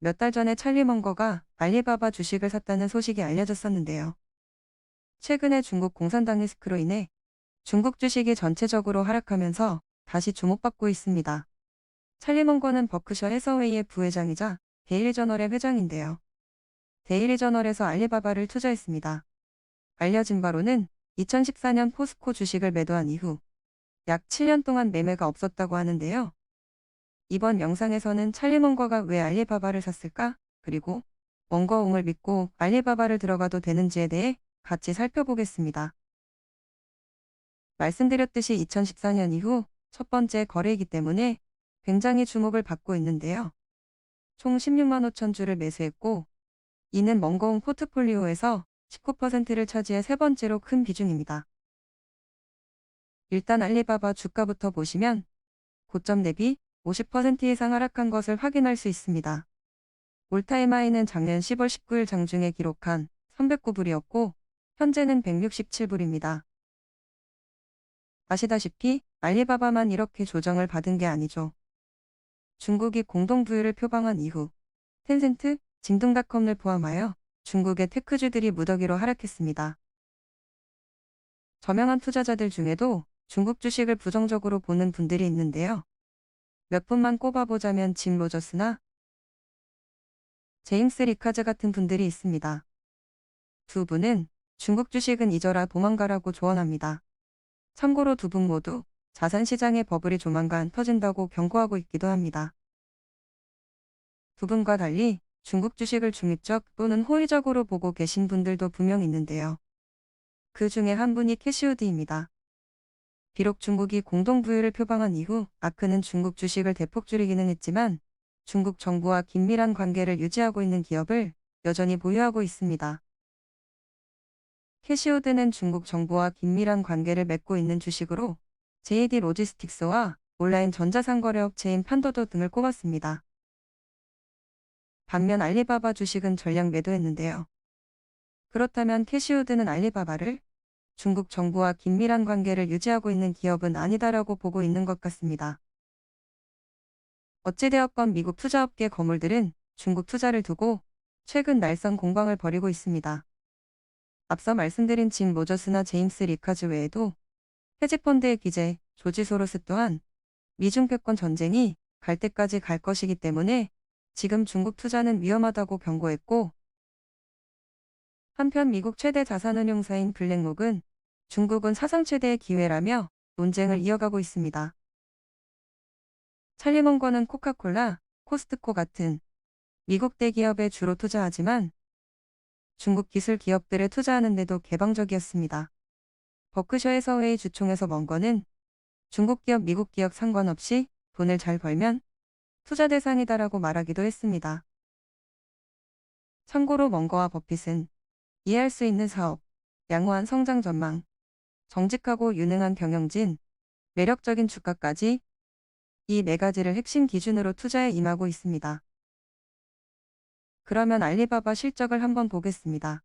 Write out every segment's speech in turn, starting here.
몇 달 전에 찰리 먼거가 알리바바 주식을 샀다는 소식이 알려졌었는데요. 최근에 중국 공산당 리스크로 인해 중국 주식이 전체적으로 하락하면서 다시 주목받고 있습니다. 찰리 먼거는 버크셔 해서웨이의 부회장이자 데일리저널의 회장인데요. 데일리저널에서 알리바바를 투자했습니다. 알려진 바로는 2014년 포스코 주식을 매도한 이후 약 7년 동안 매매가 없었다고 하는데요. 이번 영상에서는 찰리 먼거가 왜 알리바바를 샀을까? 그리고 먼거옹을 믿고 알리바바를 들어가도 되는지에 대해 같이 살펴보겠습니다. 말씀드렸듯이 2014년 이후 첫 번째 거래이기 때문에 굉장히 주목을 받고 있는데요. 총 16만 5천 주를 매수했고 이는 먼거옹 포트폴리오에서 19%를 차지해 세 번째로 큰 비중입니다. 일단 알리바바 주가부터 보시면 고점 대비 50% 이상 하락한 것을 확인할 수 있습니다. 올타임 하이는 작년 10월 19일 장중에 기록한 309불이었고 현재는 167불입니다. 아시다시피 알리바바만 이렇게 조정을 받은 게 아니죠. 중국이 공동부유를 표방한 이후 텐센트, 징동닷컴을 포함하여 중국의 테크주들이 무더기로 하락했습니다. 저명한 투자자들 중에도 중국 주식을 부정적으로 보는 분들이 있는데요. 몇 분만 꼽아보자면 짐 로저스나 제임스 리카즈 같은 분들이 있습니다. 두 분은 중국 주식은 잊어라 도망가라고 조언합니다. 참고로 두 분 모두 자산시장의 버블이 조만간 터진다고 경고하고 있기도 합니다. 두 분과 달리 중국 주식을 중립적 또는 호의적으로 보고 계신 분들도 분명 있는데요. 그 중에 한 분이 캐시우드입니다. 비록 중국이 공동부유를 표방한 이후 아크는 중국 주식을 대폭 줄이기는 했지만 중국 정부와 긴밀한 관계를 유지하고 있는 기업을 여전히 보유하고 있습니다. 캐시우드는 중국 정부와 긴밀한 관계를 맺고 있는 주식으로 JD 로지스틱스와 온라인 전자상거래 업체인 판도더 등을 꼽았습니다. 반면 알리바바 주식은 전량 매도했는데요. 그렇다면 캐시우드는 알리바바를 중국 정부와 긴밀한 관계를 유지하고 있는 기업은 아니다라고 보고 있는 것 같습니다. 어찌되었건 미국 투자업계 거물들은 중국 투자를 두고 최근 날선 공방을 벌이고 있습니다. 앞서 말씀드린 짐 로저스나 제임스 리카즈 외에도 헤지펀드의 귀재 조지 소로스 또한 미중 패권 전쟁이 갈 때까지 갈 것이기 때문에 지금 중국 투자는 위험하다고 경고했고 한편 미국 최대 자산운용사인 블랙록은 중국은 사상 최대의 기회라며 논쟁을 이어가고 있습니다. 찰리 먼거는 코카콜라, 코스트코 같은 미국 대기업에 주로 투자하지만 중국 기술 기업들에 투자하는 데도 개방적이었습니다. 버크셔 해서웨이 주총에서 먼거는 중국 기업 미국 기업 상관없이 돈을 잘 벌면 투자 대상이다라고 말하기도 했습니다. 참고로 먼거와 버핏은 이해할 수 있는 사업, 양호한 성장 전망, 정직하고 유능한 경영진, 매력적인 주가까지 이 네 가지를 핵심 기준으로 투자에 임하고 있습니다. 그러면 알리바바 실적을 한번 보겠습니다.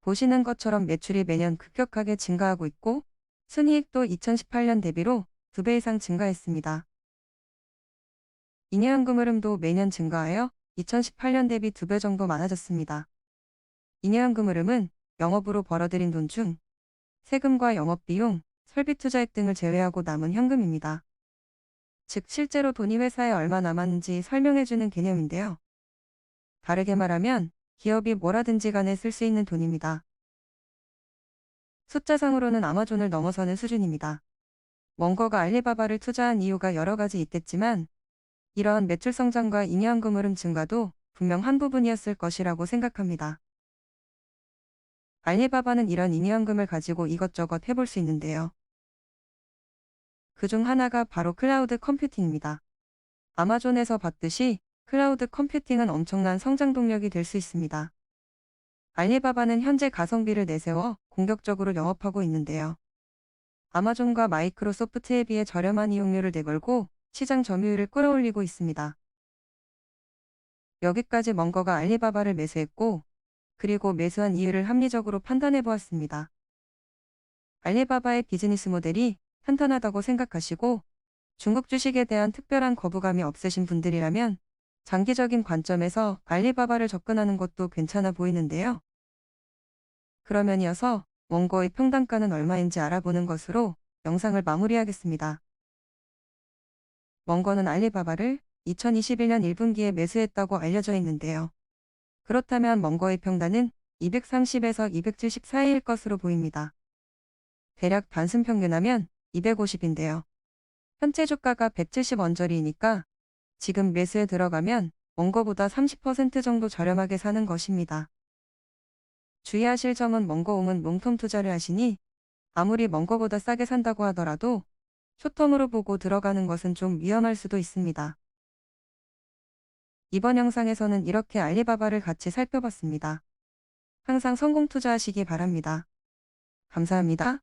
보시는 것처럼 매출이 매년 급격하게 증가하고 있고 순이익도 2018년 대비로 2배 이상 증가했습니다. 잉여현금 흐름도 매년 증가하여 2018년 대비 2배 정도 많아졌습니다. 잉여현금 흐름은 영업으로 벌어들인 돈 중 세금과 영업비용, 설비 투자액 등을 제외하고 남은 현금입니다. 즉 실제로 돈이 회사에 얼마 남았는지 설명해주는 개념인데요. 다르게 말하면 기업이 뭐라든지 간에 쓸 수 있는 돈입니다. 숫자상으로는 아마존을 넘어서는 수준입니다. 먼거가 알리바바를 투자한 이유가 여러 가지 있겠지만 이러한 매출 성장과 잉여현금 흐름 증가도 분명 한 부분이었을 것이라고 생각합니다. 알리바바는 이런 잉여현금을 가지고 이것저것 해볼 수 있는데요. 그중 하나가 바로 클라우드 컴퓨팅입니다. 아마존에서 봤듯이 클라우드 컴퓨팅은 엄청난 성장 동력이 될 수 있습니다. 알리바바는 현재 가성비를 내세워 공격적으로 영업하고 있는데요. 아마존과 마이크로소프트에 비해 저렴한 이용료를 내걸고 시장 점유율을 끌어올리고 있습니다. 여기까지 먼거가 알리바바를 매수했고 그리고 매수한 이유를 합리적으로 판단해 보았습니다. 알리바바의 비즈니스 모델이 탄탄하다고 생각하시고 중국 주식에 대한 특별한 거부감이 없으신 분들이라면 장기적인 관점에서 알리바바를 접근하는 것도 괜찮아 보이는데요. 그러면 이어서 원고의 평단가는 얼마인지 알아보는 것으로 영상을 마무리하겠습니다. 원고는 알리바바를 2021년 1분기에 매수했다고 알려져 있는데요. 그렇다면 원고의 평단은 230에서 270 사이일 것으로 보입니다. 대략 단순 평균하면 250인데요. 현재 주가가 170원저리이니까 지금 매수에 들어가면 원고보다 30% 정도 저렴하게 사는 것입니다. 주의하실 점은 원고음은 롱텀 투자를 하시니 아무리 원고보다 싸게 산다고 하더라도 숏텀으로 보고 들어가는 것은 좀 위험할 수도 있습니다. 이번 영상에서는 이렇게 알리바바를 같이 살펴봤습니다. 항상 성공 투자하시기 바랍니다. 감사합니다.